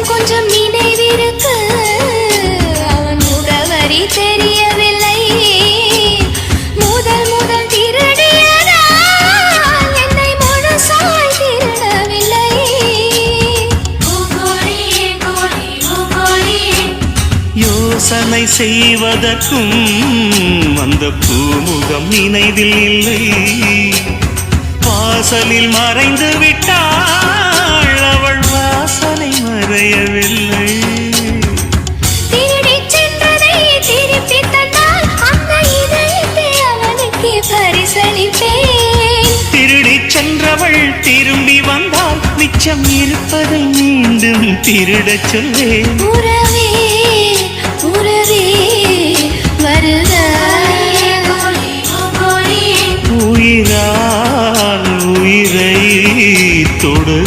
கொஞ்சம் கொஞ்சம் நினைவிருக்கு அவன் முகவரி தெரியவில்லை முதல் முதல் திருடியதால் என்னை முழுசாய் திருடவில்லை யோசனை செய்வதற்கும் அந்த பூமுகம் நினைவில் இல்லை வாசலில் மறைந்து விட்டாள் அவள் வாசலை மறையவில்லை திருடி சென்றதை திருப்பி தந்தால் அந்த இதயத்தை அவனுக்கு பரிசளிப்பேன் திருடி சென்றவள் திரும்பி வந்தால் மிச்சம் இருப்பதை மீண்டும் திருடச் சொல்லேன் உறவே உறவே வருவாய் உயிரால் உயிரை தொடு